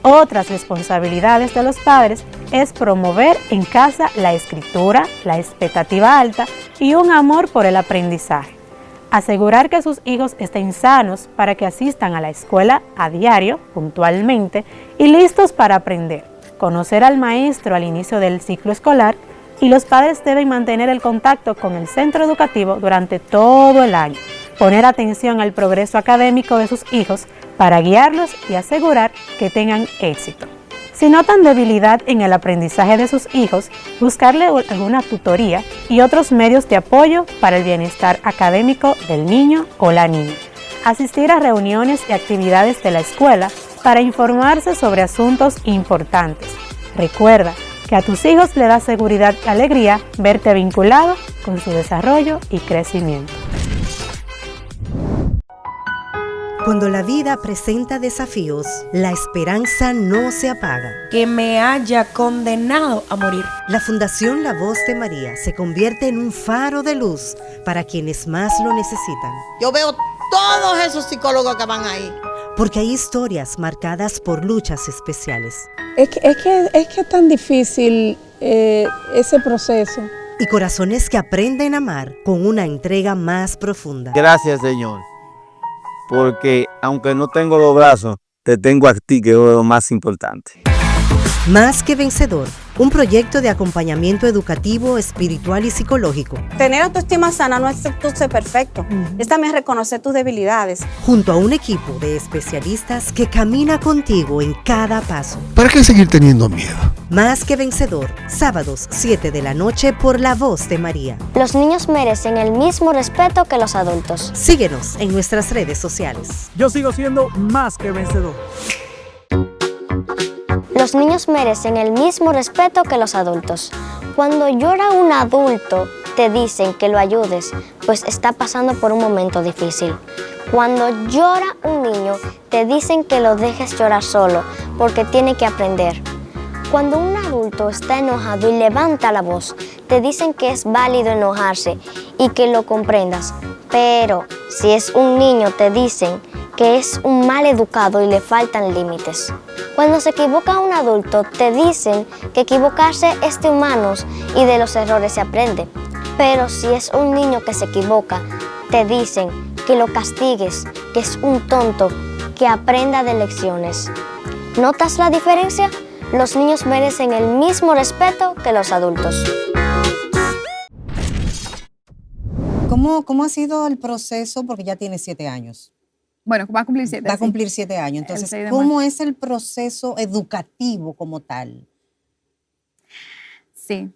Otras responsabilidades de los padres es promover en casa la escritura, la expectativa alta y un amor por el aprendizaje. Asegurar que sus hijos estén sanos para que asistan a la escuela a diario, puntualmente y listos para aprender. Conocer al maestro al inicio del ciclo escolar y los padres deben mantener el contacto con el centro educativo durante todo el año. Poner atención al progreso académico de sus hijos para guiarlos y asegurar que tengan éxito. Si notan debilidad en el aprendizaje de sus hijos, buscarle alguna tutoría y otros medios de apoyo para el bienestar académico del niño o la niña. Asistir a reuniones y actividades de la escuela para informarse sobre asuntos importantes. Recuerda que a tus hijos le da seguridad y alegría verte vinculado con su desarrollo y crecimiento. Cuando la vida presenta desafíos, la esperanza no se apaga. Que me haya condenado a morir. La Fundación La Voz de María se convierte en un faro de luz para quienes más lo necesitan. Yo veo todos esos psicólogos que van ahí. Porque hay historias marcadas por luchas especiales. Es que es tan difícil ese proceso. Y corazones que aprenden a amar con una entrega más profunda. Gracias, Señor. Porque aunque no tengo los brazos, te tengo a ti, que es lo más importante. Más que Vencedor, un proyecto de acompañamiento educativo, espiritual y psicológico. Tener autoestima sana no es tú ser perfecto, es también reconocer tus debilidades. Junto a un equipo de especialistas que camina contigo en cada paso. ¿Para qué seguir teniendo miedo? Más que Vencedor, sábados 7 de la noche por La Voz de María. Los niños merecen el mismo respeto que los adultos. Síguenos en nuestras redes sociales. Yo sigo siendo más que vencedor. Los niños merecen el mismo respeto que los adultos. Cuando llora un adulto, te dicen que lo ayudes, pues está pasando por un momento difícil. Cuando llora un niño, te dicen que lo dejes llorar solo, porque tiene que aprender. Cuando un adulto está enojado y levanta la voz, te dicen que es válido enojarse y que lo comprendas. Pero si es un niño, te dicen que es un mal educado y le faltan límites. Cuando se equivoca un adulto, te dicen que equivocarse es de humanos y de los errores se aprende. Pero si es un niño que se equivoca, te dicen que lo castigues, que es un tonto, que aprenda de lecciones. ¿Notas la diferencia? Los niños merecen el mismo respeto que los adultos. ¿Cómo ha sido el proceso? Porque ya tiene 7 años. Bueno, va a cumplir 7. Va a cumplir 7 años. Entonces, ¿cómo es el proceso educativo como tal? Sí.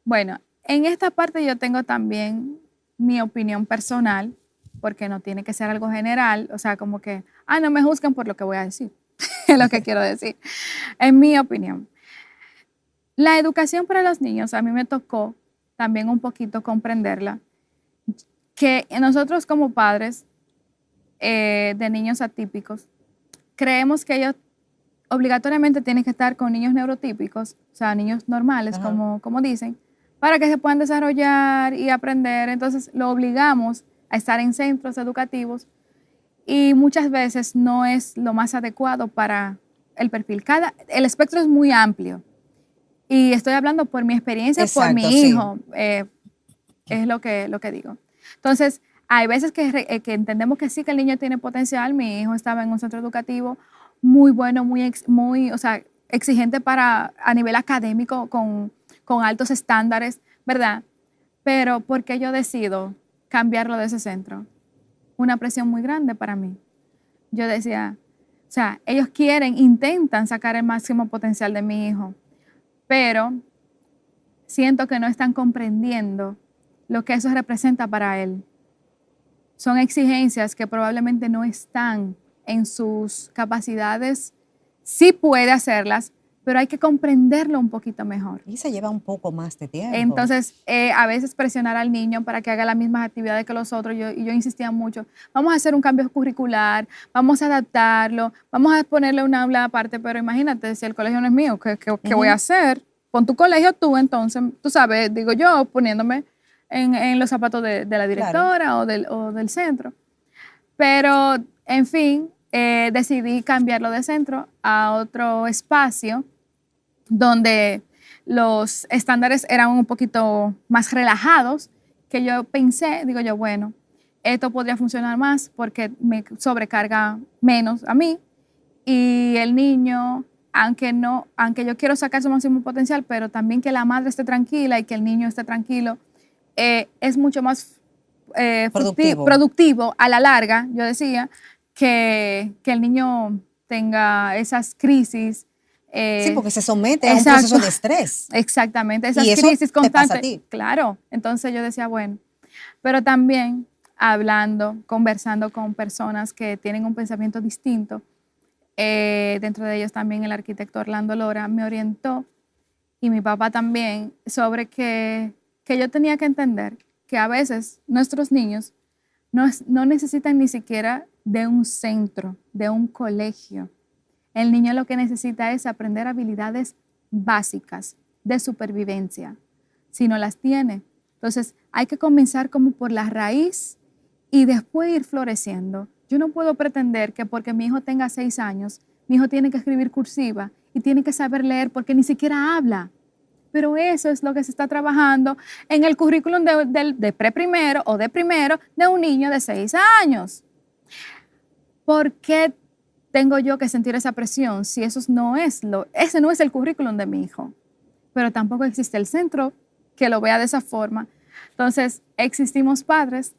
Bueno, en esta parte yo tengo también mi opinión personal, porque no tiene que ser algo general, o sea, como que, no me juzguen por lo que voy a decir, es lo que quiero decir. En mi opinión, la educación para los niños, a mí me tocó también un poquito comprenderla, que nosotros como padres de niños atípicos, creemos que ellos obligatoriamente tienen que estar con niños neurotípicos, o sea, niños normales, como dicen, para que se puedan desarrollar y aprender. Entonces, lo obligamos a estar en centros educativos y muchas veces no es lo más adecuado para el perfil. El espectro es muy amplio y estoy hablando por mi experiencia, por mi hijo, es lo que digo. Entonces, hay veces que entendemos que sí, que el niño tiene potencial. Mi hijo estaba en un centro educativo muy bueno, muy, o sea, exigente a nivel académico, con altos estándares, ¿verdad? Pero ¿por qué yo decido cambiarlo de ese centro? Una presión muy grande para mí. Yo decía, o sea, ellos intentan sacar el máximo potencial de mi hijo, pero siento que no están comprendiendo lo que eso representa para él. Son exigencias que probablemente no están en sus capacidades. Sí puede hacerlas, pero hay que comprenderlo un poquito mejor. Y se lleva un poco más de tiempo. Entonces, a veces presionar al niño para que haga las mismas actividades que los otros, yo insistía mucho, vamos a hacer un cambio curricular, vamos a adaptarlo, vamos a ponerle una aula aparte, pero imagínate, si el colegio no es mío, ¿qué voy a hacer? Pon tu colegio tú, entonces, tú sabes, digo yo, poniéndome en los zapatos de la directora, claro, o del centro. Pero, en fin, decidí cambiarlo de centro a otro espacio donde los estándares eran un poquito más relajados, que yo pensé, digo yo, bueno, esto podría funcionar más porque me sobrecarga menos a mí y el niño, aunque yo quiero sacar su máximo potencial, pero también que la madre esté tranquila y que el niño esté tranquilo, es mucho más productivo a la larga, yo decía, que el niño tenga esas crisis. Sí, porque se somete a un proceso de estrés. Exactamente, esas y eso crisis constantes. Te pasa a ti. Claro, entonces yo decía, bueno, pero también conversando con personas que tienen un pensamiento distinto, dentro de ellos también el arquitecto Orlando Lora me orientó, y mi papá también, sobre que yo tenía que entender que a veces nuestros niños no necesitan ni siquiera de un centro, de un colegio. El niño lo que necesita es aprender habilidades básicas de supervivencia. Si no las tiene, entonces hay que comenzar como por la raíz y después ir floreciendo. Yo no puedo pretender que porque mi hijo tenga 6 años, mi hijo tiene que escribir cursiva y tiene que saber leer porque ni siquiera habla. Pero eso es lo que se está trabajando en el currículum de preprimero o de primero de un niño de 6 años. ¿Por qué tengo yo que sentir esa presión si ese no es el currículum de mi hijo? Pero tampoco existe el centro que lo vea de esa forma. Entonces, existimos padres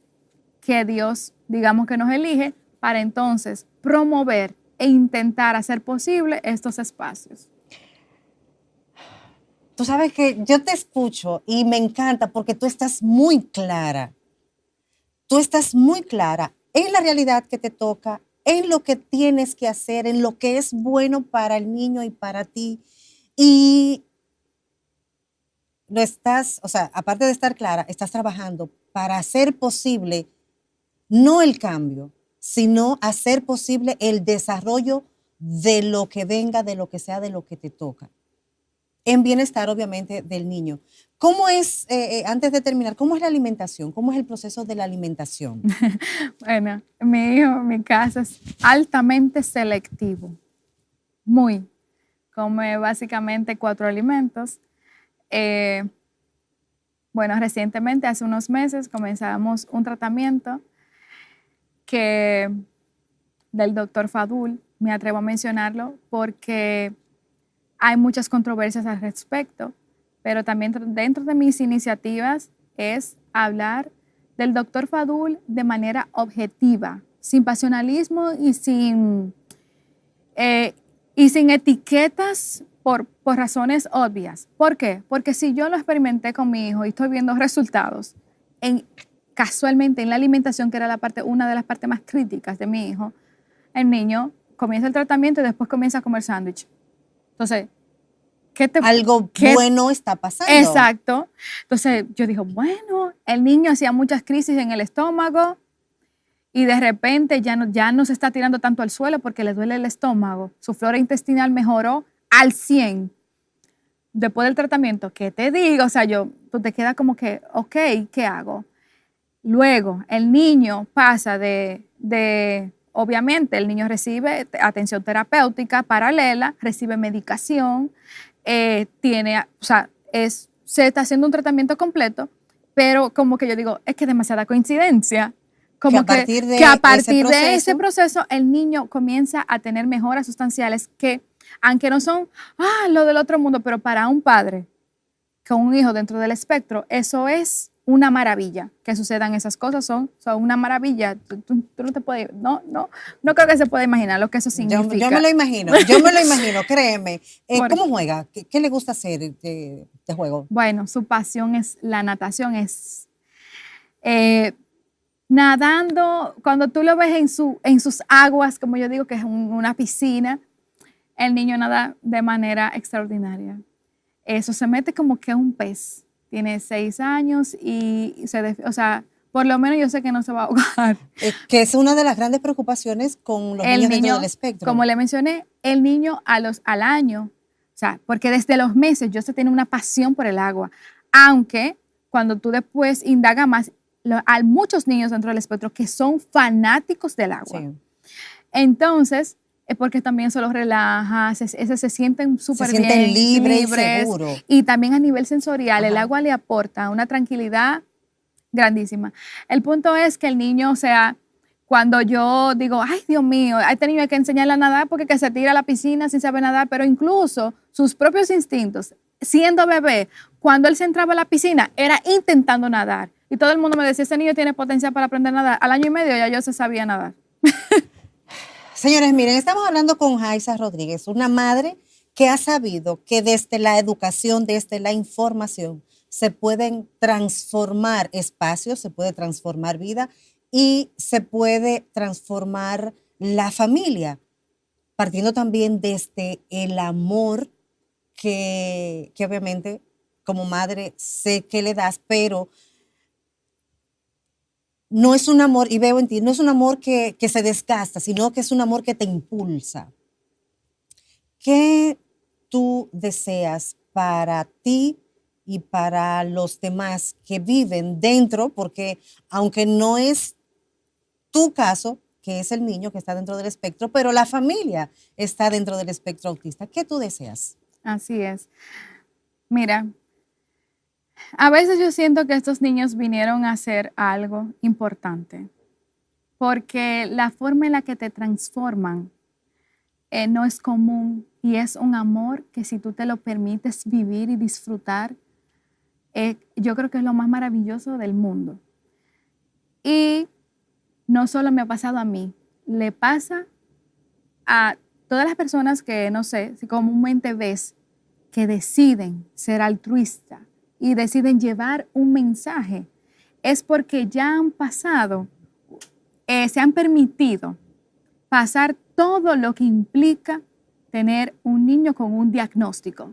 que Dios, digamos que nos elige para entonces promover e intentar hacer posible estos espacios. Tú sabes que yo te escucho y me encanta porque tú estás muy clara. Tú estás muy clara en la realidad que te toca, en lo que tienes que hacer, en lo que es bueno para el niño y para ti. Y lo estás, o sea, aparte de estar clara, estás trabajando para hacer posible no el cambio, sino hacer posible el desarrollo de lo que venga, de lo que sea, de lo que te toca. En bienestar, obviamente, del niño. ¿Cómo es, antes de terminar, cómo es la alimentación? ¿Cómo es el proceso de la alimentación? Bueno, mi hijo, mi casa es altamente selectivo. Muy. Come básicamente 4 alimentos. Bueno, recientemente, hace unos meses, comenzamos un tratamiento del doctor Fadul, me atrevo a mencionarlo porque hay muchas controversias al respecto, pero también dentro de mis iniciativas es hablar del doctor Fadul de manera objetiva, sin pasionalismo y sin etiquetas por razones obvias. ¿Por qué? Porque si yo lo experimenté con mi hijo y estoy viendo resultados casualmente en la alimentación, que era una de las partes más críticas de mi hijo, el niño comienza el tratamiento y después comienza a comer sándwich. Entonces, algo bueno está pasando. Exacto. Entonces, yo digo, bueno, el niño hacía muchas crisis en el estómago y de repente ya no se está tirando tanto al suelo porque le duele el estómago. Su flora intestinal mejoró al 100 después del tratamiento. ¿Qué te digo? O sea, tú te quedas como que, ok, ¿qué hago? Luego, el niño pasa obviamente, el niño recibe atención terapéutica paralela, recibe medicación, se está haciendo un tratamiento completo, pero como que yo digo, es que es demasiada coincidencia. Como que a partir de ese proceso, el niño comienza a tener mejoras sustanciales que, aunque no son lo del otro mundo, pero para un padre con un hijo dentro del espectro, eso es una maravilla. Que sucedan esas cosas son una maravilla. Tú no te puedes, no creo que se pueda imaginar lo que eso significa. Yo me lo imagino, créeme. ¿Cómo juega? ¿Qué le gusta hacer de juego? Bueno, su pasión es la natación, es nadando. Cuando tú lo ves en sus aguas, como yo digo, que es una piscina, el niño nada de manera extraordinaria. Eso se mete como que un pez. Tiene 6 años y por lo menos yo sé que no se va a ahogar. Que es una de las grandes preocupaciones con los niños dentro del espectro. Como le mencioné, el niño al año, porque desde los meses yo se tiene una pasión por el agua, aunque cuando tú después indagas más, hay muchos niños dentro del espectro que son fanáticos del agua. Sí. Entonces, es porque también eso los relaja, se sienten súper bien. Se sienten libres y seguros. Y también a nivel sensorial, el agua le aporta una tranquilidad grandísima. El punto es que el niño, cuando yo digo, ay, Dios mío, a este niño hay que enseñarle a nadar porque que se tira a la piscina sin saber nadar, pero incluso sus propios instintos, siendo bebé, cuando él se entraba a la piscina, era intentando nadar. Y todo el mundo me decía, ese niño tiene potencial para aprender a nadar. Al año y medio ya yo se sabía nadar. Señores, miren, estamos hablando con Jaiza Rodríguez, una madre que ha sabido que desde la educación, desde la información, se pueden transformar espacios, se puede transformar vida y se puede transformar la familia, partiendo también desde el amor que obviamente como madre sé que le das, pero no es un amor, y veo en ti, no es un amor que se desgasta, sino que es un amor que te impulsa. ¿Qué tú deseas para ti y para los demás que viven dentro? Porque aunque no es tu caso, que es el niño que está dentro del espectro, pero la familia está dentro del espectro autista. ¿Qué tú deseas? Así es. Mira, a veces yo siento que estos niños vinieron a hacer algo importante, porque la forma en la que te transforman no es común y es un amor que si tú te lo permites vivir y disfrutar, yo creo que es lo más maravilloso del mundo. Y no solo me ha pasado a mí, le pasa a todas las personas que, no sé, si comúnmente ves que deciden ser altruistas y deciden llevar un mensaje, es porque ya han pasado, se han permitido pasar todo lo que implica tener un niño con un diagnóstico,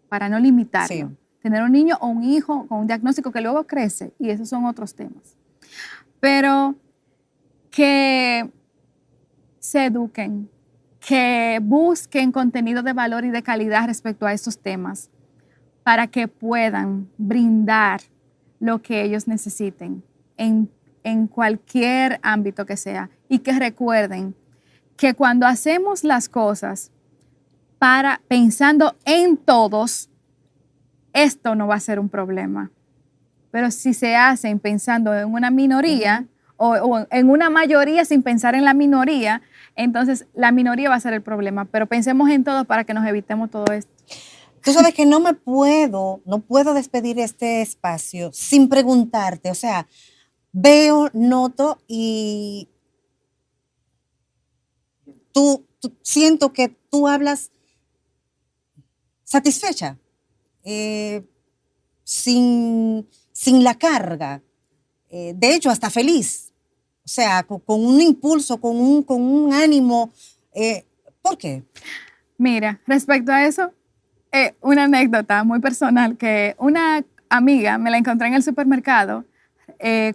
para no limitarlo. Sí. Tener un niño o un hijo con un diagnóstico que luego crece, y esos son otros temas. Pero que se eduquen, que busquen contenido de valor y de calidad respecto a estos temas para que puedan brindar lo que ellos necesiten en cualquier ámbito que sea, y que recuerden que cuando hacemos las cosas pensando en todos, esto no va a ser un problema. Pero si se hacen pensando en una minoría o en una mayoría sin pensar en la minoría, entonces la minoría va a ser el problema. Pero pensemos en todos para que nos evitemos todo esto. Tú sabes que no puedo despedir este espacio sin preguntarte. O sea, veo, noto y siento que tú hablas satisfecha, sin la carga, de hecho hasta feliz, o sea, con un impulso, con un ánimo. ¿Por qué? Mira, respecto a eso, una anécdota muy personal, que una amiga me la encontré en el supermercado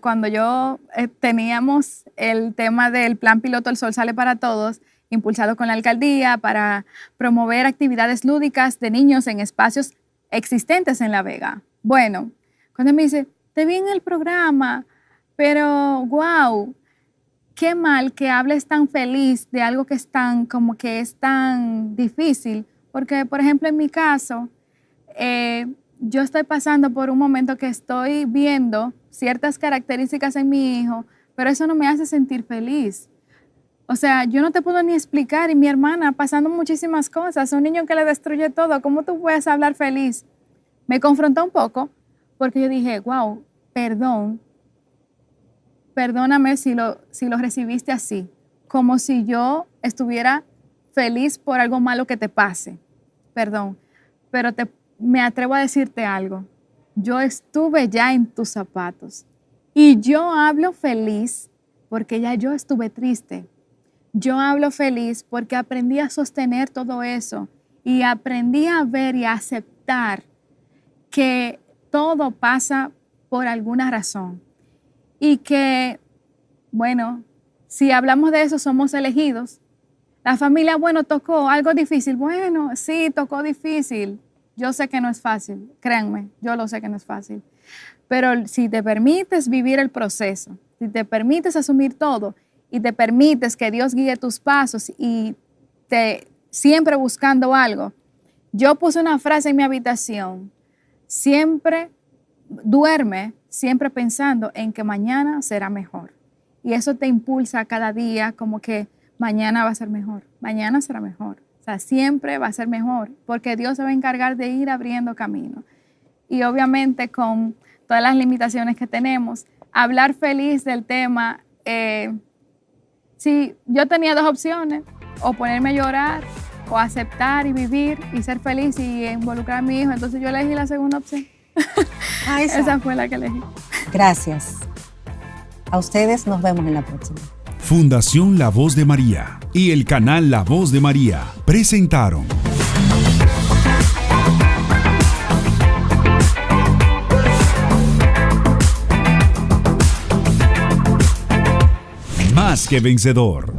cuando yo teníamos el tema del plan piloto El Sol Sale para Todos, impulsado con la alcaldía para promover actividades lúdicas de niños en espacios existentes en La Vega. Bueno, cuando me dice, te vi en el programa, pero wow, qué mal que hables tan feliz de algo que es tan difícil, porque por ejemplo en mi caso, yo estoy pasando por un momento que estoy viendo ciertas características en mi hijo, pero eso no me hace sentir feliz. O sea, yo no te puedo ni explicar, y mi hermana pasando muchísimas cosas, un niño que le destruye todo, ¿cómo tú puedes hablar feliz? Me confrontó un poco, porque yo dije, wow, perdóname si lo recibiste así, como si yo estuviera feliz por algo malo que te pase. Perdón, pero me atrevo a decirte algo. Yo estuve ya en tus zapatos y yo hablo feliz porque ya yo estuve triste. Yo hablo feliz porque aprendí a sostener todo eso y aprendí a ver y a aceptar que todo pasa por alguna razón y que, bueno, si hablamos de eso, somos elegidos. La familia, bueno, tocó algo difícil. Bueno, sí, tocó difícil. Yo sé que no es fácil, créanme, yo lo sé que no es fácil. Pero si te permites vivir el proceso, si te permites asumir todo y te permites que Dios guíe tus pasos y siempre buscando algo. Yo puse una frase en mi habitación, siempre duerme, siempre pensando en que mañana será mejor. Y eso te impulsa cada día como que mañana va a ser mejor, mañana será mejor. O sea, siempre va a ser mejor, porque Dios se va a encargar de ir abriendo camino. Y obviamente con todas las limitaciones que tenemos, hablar feliz del tema, sí, yo tenía dos opciones, o ponerme a llorar, o aceptar y vivir y ser feliz y involucrar a mi hijo. Entonces yo elegí la segunda opción. Esa fue la que elegí. Gracias. A ustedes nos vemos en la próxima. Fundación La Voz de María y el canal La Voz de María presentaron Más que Vencedor.